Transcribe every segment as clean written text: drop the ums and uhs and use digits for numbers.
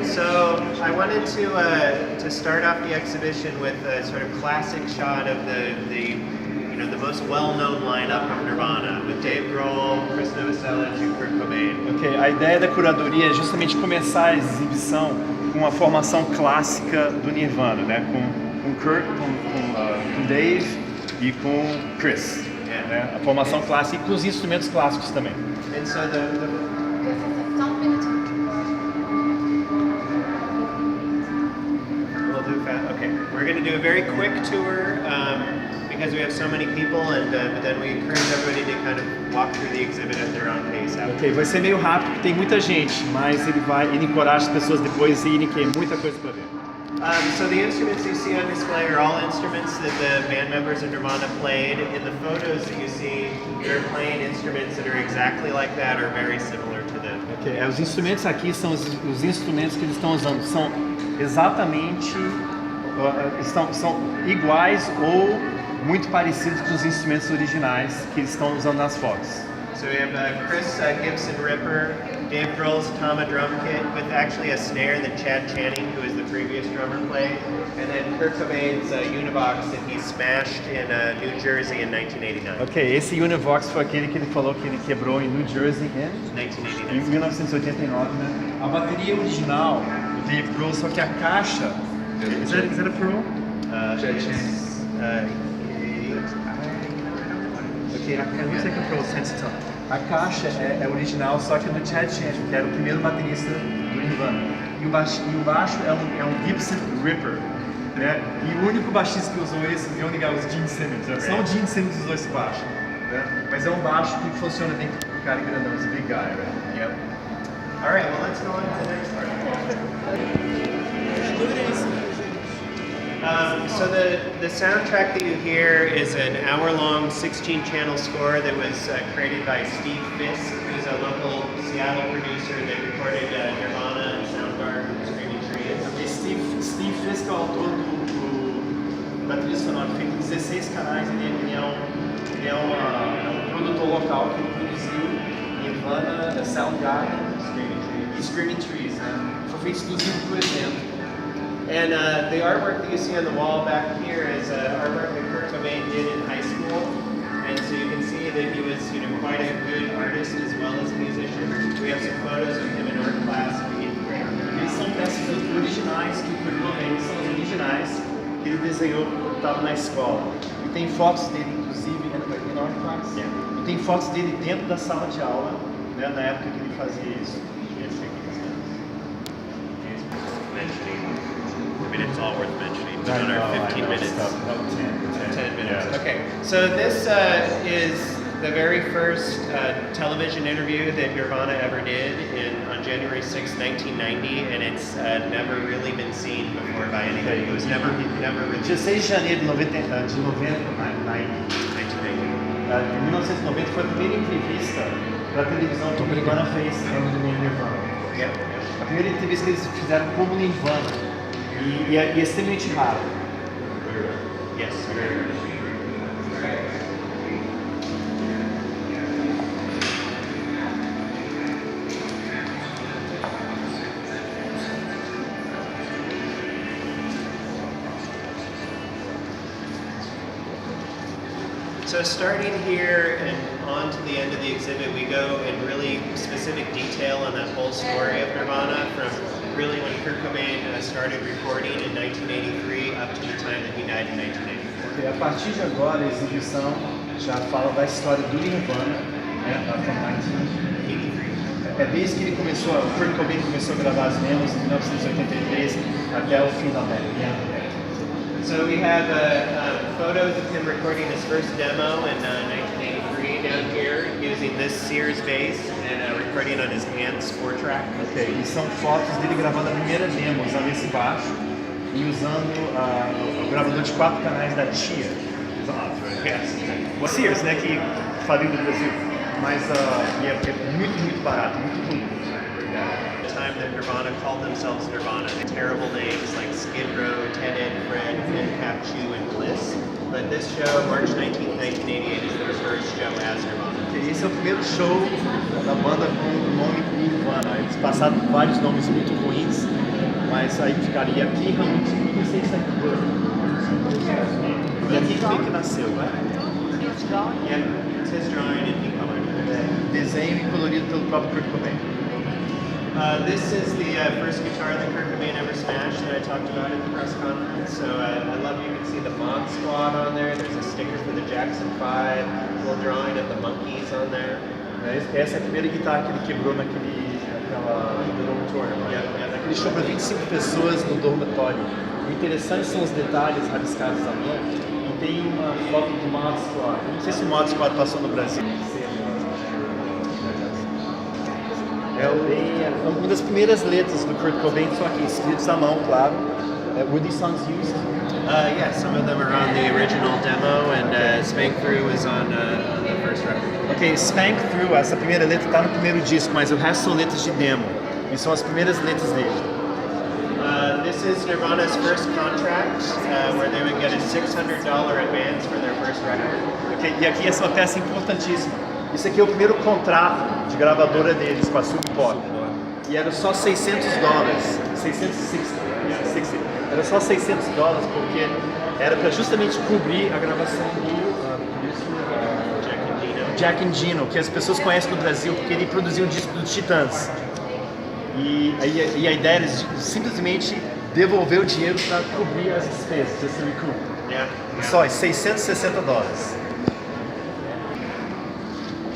So I wanted to start off the exhibition with a sort of classic shot of the most well-known lineup of Nirvana, with Dave Grohl, Chris Novoselic, and Kurt Cobain. Ok, a ideia da curadoria é justamente começar a exibição com a formação clássica do Nirvana, né? Com Kurt, com Dave e com Chris. Yeah. Né? A formação clássica e com os instrumentos clássicos também. And so we'll do fast. Okay, we're going to do a very quick tour because we have so many people, and but then we encourage everybody to kind of walk through the exhibit at their own pace. Ok, vai ser meio rápido porque tem muita gente, mas ele encoraja as pessoas depois a irem, que é muita coisa para ver. So the instruments you see on display are all instruments that the band members of Nirvana played. In the photos that you see, they're playing instruments that are exactly like that or very similar to them. Ok, os instrumentos aqui são os instrumentos que eles estão usando, são exatamente, são iguais ou muito parecidos com os instrumentos originais que eles estão usando nas fotos. So we have Chris Gibson Ripper, Dave Grohl's Tama drum kit with actually a snare that Chad Channing, who is the previous drummer, played, and then Kurt Cobain's Univox that he smashed in New Jersey in 1989. Ok, esse Univox foi aquele que ele falou que ele quebrou em New Jersey em 1989, né? A bateria original do Dave Grohl, só que a caixa... Is that a Pearl? Ok, eu não sei que é Pearl, a caixa é original, só que é do Chad Channing, que era o primeiro baterista do Nirvana. E o baixo é um Gibson Ripper, né? E o único baixista que usou esse, é o Gene Simmons. Né? Só o Gene Simmons usou esse baixo, né? Mas é um baixo que funciona bem com o cara grandão, esse big guy, right? Yep. All right, well, let's go on to the next part. So the soundtrack that you hear is an hour-long 16-channel score that was created by Steve Fisk, who's a local Seattle producer that recorded Nirvana and Soundgarden and Screaming Trees. Okay, Steve Fisk é o autor da trilha sonora, feito em 16 canais. Ele é um produtor local que produziu Nirvana, Soundgarden e Screaming Trees. Né? Foi feito exclusivo para o evento. And the artwork that you see on the wall back here is artwork that Kurt Cobain did in high school. And so you can see that he was, quite a good artist as well as a musician. We have some photos of him in art class in the 8th grade. Eles são peças originais que o Kurt Cobain são as originais que ele desenhou quando estava na escola. E tem fotos dele, inclusive, em art class. Yeah. E tem fotos dele dentro da sala de aula, né, na época que ele fazia isso. I mean, it's all worth mentioning. It's another 15 minutes. 10 minutes. Yeah. Okay, so this is the very first television interview that Nirvana ever did on January 6, 1990, and it's never really been seen before by anybody. It was never released. 16 de janeiro de 1990, em 1990 foi a primeira entrevista para a televisão que o Nirvana fez no Nirvana. Yeah. A primeira entrevista que eles fizeram como Nirvana. E é extremamente raro. Yes, very rare. So starting here and on to the end of the exhibit, we go in really specific detail on that whole story of Nirvana, from really when Kurt Cobain started recording in 1983 up to the time that he died in 1994. A partir de agora, a exibição já fala da história do Nirvana, né, from 1983. É desde que ele começou, o Kurt Cobain começou a gravar as demos em 1983 até o fim da década. So we have photos of him recording his first demo in 1983 down here, using this Sears bass and recording on his Ants 4-track. Ok, e são fotos dele gravando a primeira demo usando esse baixo e usando o gravador de 4 canais da Tia. Yes. O Sears, né, que faliu do Brasil, mas é muito barato, muito bonito. The time that Nirvana called themselves Nirvana, terrible names like Skid Row, Ted Ed, Fred, Cap Chew, and Bliss. But this show, March 19th, 1988, is their first show as Nirvana. Esse é o primeiro show da banda com o nome Nirvana. Eles passaram por vários nomes muito ruins Mas aí ficaria aqui, realmente, não sei se é e aqui que nasceu, né? Yeah, it's his drawing and he colored it. Desenho e colorido pelo próprio Kurt Cobain. This is the first guitar that Kurt Cobain ever smashed that I talked about at the press conference. So I love you can see the Mod Squad on there. There's a sticker for the Jackson 5, a little drawing of the Monkees on there. Essa é a primeira guitarra que ele quebrou naquela dormitório, naquele show para 25 pessoas no dormitório. O interessante são os detalhes rabiscados à mão. E tem uma foto do Mod Squad. Não sei se o Mod Squad passou no Brasil. Uma das primeiras letras do Kurt Cobain, só que escritos à mão, claro. Were these songs used? Yeah, some of them are on the original demo, and Spank Through is on the first record. Ok, Spank Through, essa primeira letra está no primeiro disco, mas o resto são letras de demo. E são as primeiras letras dele. This is Nirvana's first contract, where they would get a $600 advance for their first record. Okay, e aqui essa é uma peça importantíssima. Isso aqui é o primeiro contrato de gravadora deles com a Sub Pop. E era só $600. 660. Era só $600 porque era para justamente cobrir a gravação do Jack and Gino, que as pessoas conhecem no Brasil porque ele produziu o disco dos Titãs. E a ideia era simplesmente devolver o dinheiro para cobrir as despesas, esse recoup. Só $660.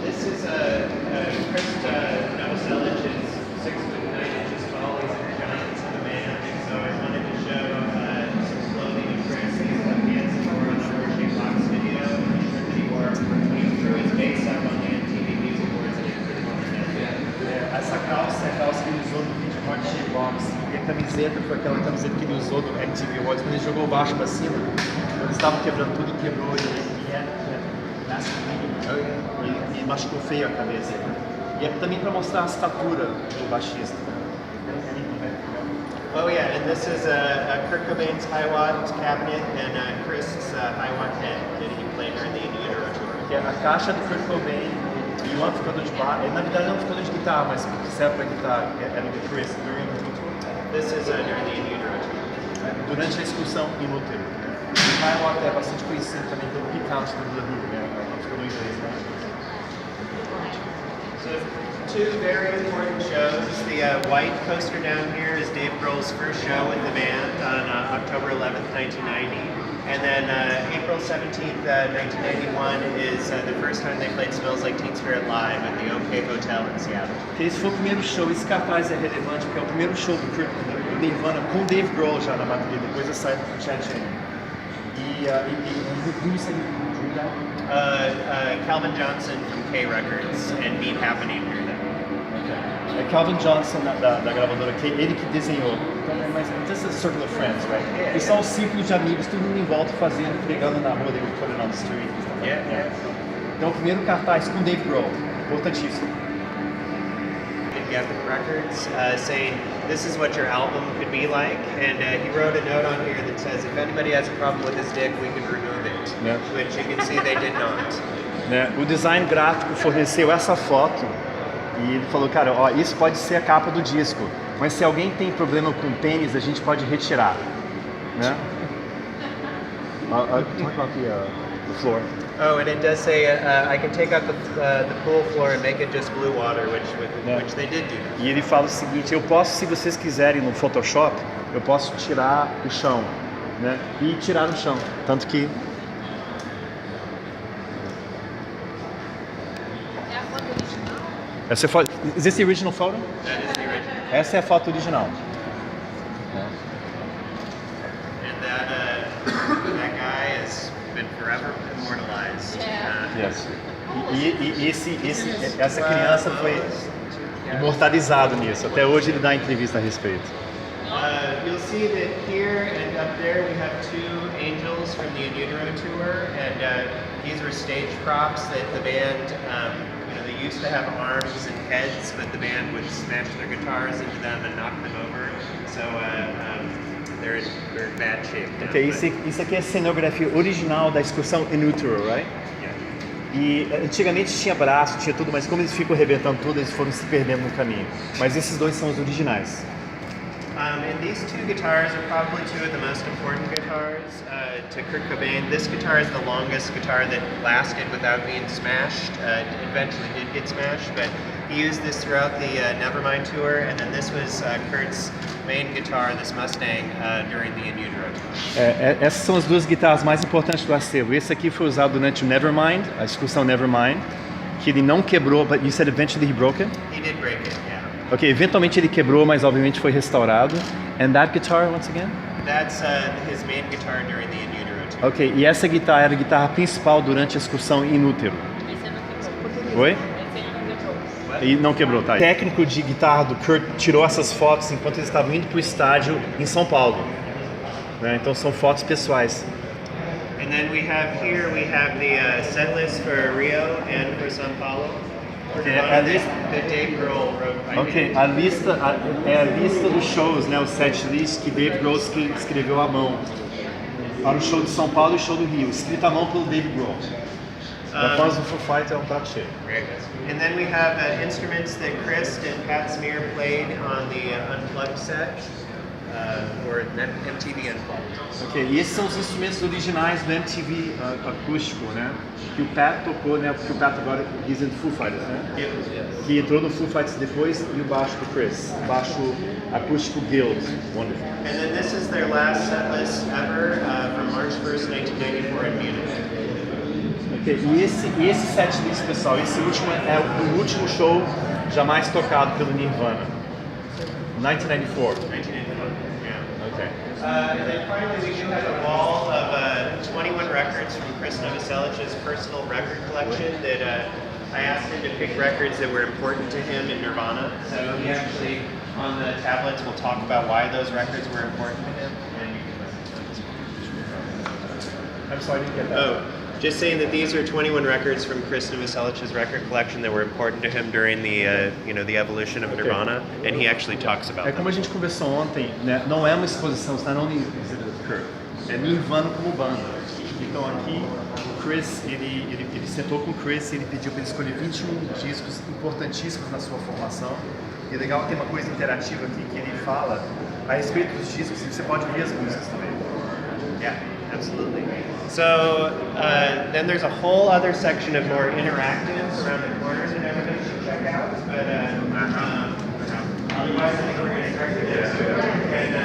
This is Chris Novoselic is 6'9" tall. He's a giant of a man, so I wanted to show some clothing of Chris. He's dancing for on the Hershey Box video, that he wore when he threw his bass up on the MTV Music Awards and he threw it on the net. Essa calça é a calça que ele usou no vídeo Hershey Box. E a camiseta foi aquela camiseta que ele usou no MTV Awards quando ele jogou baixo para cima. Quando eles estavam quebrando tudo, quebrou e machucou feio a cabeça. E é também para mostrar a estatura do baixista. Oh yeah, and this is Kurt Cobain's Hiwatt cabinet and Chris's Hiwatt head that he played during the In Utero tour. Que é a caixa do Kurt Cobain e um amplificador de barra. Na verdade não é um amplificador de guitarra, mas que serve para guitarra. Era do Chris during the tour. This is during the In Utero tour. Durante a excursão in útero. O Hiwatt é bastante conhecido também pelo pick-out do Plebe Rude, né? Amplificador inglês, né? So, two very important shows. The white poster down here is Dave Grohl's first show with the band on October 11th, 1990. And then April 17th, 1991 is the first time they played Smells Like Teen Spirit live at the OK Hotel in Seattle. Esse foi o primeiro show, esse cartaz é relevante porque é o primeiro show do Nirvana com Dave Grohl já na bateria, depois da saída do Chad Channing. Who said you drew that? Calvin Johnson from K Records and Meet Happening drew that. É Calvin Johnson da gravadora K, ele que desenhou. Então, mas this is a circle of friends, right? E são os círculos de amigos, todo mundo em volta fazendo, pegando na rua, they would put it on the street. Então, o primeiro cartaz com Dave Grohl, importantíssimo. Epic Records saying this is what your album could be like, and he wrote a note on here that says if anybody has a problem with his dick, we can remove it. Which you can see they did not. O design gráfico forneceu essa foto e ele falou, cara, ó, isso pode ser a capa do disco, mas se alguém tem problema com pênis, a gente pode retirar, né? Talk about the floor. Oh, and it does say I can take out the pool floor and make it just blue water, which they did do. E ele fala o seguinte, eu posso, se vocês quiserem no Photoshop, eu posso tirar o chão, né? E tirar o chão, tanto que essa é a foto. Is this the original photo? That is the original. Essa é a foto original. And that guy has been forever immortalized. Yes. E essa criança foi imortalizado nisso. Até hoje ele dá entrevista a respeito. You'll see that here and up there we have two angels from the In Utero tour, and these were stage props that the band, they used to have arms and heads, but the band would smash their guitars into them and knock them over. So they're in bad shape now. Okay, isso aqui é a cenografia original da excursão In Utero, right? E antigamente tinha braço, tinha tudo, mas como eles ficam arrebentando tudo, eles foram se perdendo no caminho. Mas esses dois são os originais. And these two guitars are probably two of the most important guitars to Kurt Cobain. This guitar is the longest guitar that lasted without being smashed. It eventually did get smashed, but he used this throughout the Nevermind tour, and then this was Kurt's main guitar, this Mustang, during the In Utero tour. Essas são as duas guitarras mais importantes do acervo. Esse aqui foi usado durante o Nevermind, a excursão Nevermind, que ele não quebrou, but you said eventually he broke it? He did break it, yeah. Ok, eventualmente ele quebrou, mas obviamente foi restaurado. And that guitar, once again? That's his main guitar during the In Utero tour. Ok, e essa guitarra era a guitarra principal durante a excursão In Utero. Oi? E não quebrou, tá? O técnico de guitarra do Kurt tirou essas fotos enquanto eles estavam indo para o estádio em São Paulo. Né? Então são fotos pessoais. And then we have the set list for Rio and for São Paulo. Okay, That Dave Grohl wrote. Ok, a lista é a lista dos shows, né? O set list que Dave Grohl escreveu à mão para o show de São Paulo e o show do Rio, escrito à mão pelo Dave Grohl. Após o Foo Fighters é um prato cheio. And then we have instruments that Chris and Pat Smear played on the Unplugged set, or MTV Unplugged. Ok, e esses são os instrumentos originais do MTV acústico, né? Que o Pat tocou, né? Porque o Pat agora he's in Foo Fighters, né? Yes. Que entrou no Foo Fighters depois, e o baixo do Chris, o baixo acústico Guild, wonderful. And then this is their last set list ever from March 1st, 1994 in Munich. Okay, e esse set list, pessoal, esse último é o último show jamais tocado pelo Nirvana. 1994. 1994, yeah. Okay. And then finally we do have a wall of 21 records from Chris Novoselic's personal record collection that I asked him to pick records that were important to him in Nirvana. So he actually, on the tablets, will talk about why those records were important to him. And you can listen to this. I'm sorry, I didn't get that. Oh. Just saying that these are 21 records from Chris Novoselic's record collection that were important to him during the evolution of Nirvana, and he actually talks about como a gente conversou ontem, né? Não é uma exposição, está não Exhibit of Kurt. É Nirvana como banda. Então aqui o Chris, ele sentou com o Chris e ele pediu para ele escolher 21 discos importantíssimos na sua formação. E legal, tem uma coisa interativa aqui que ele fala a respeito dos discos e você pode ouvir as músicas também. Yeah, absolutely. So then there's a whole other section of more interactives around the corners that everybody should check out. But otherwise, I think we're going to start with this. And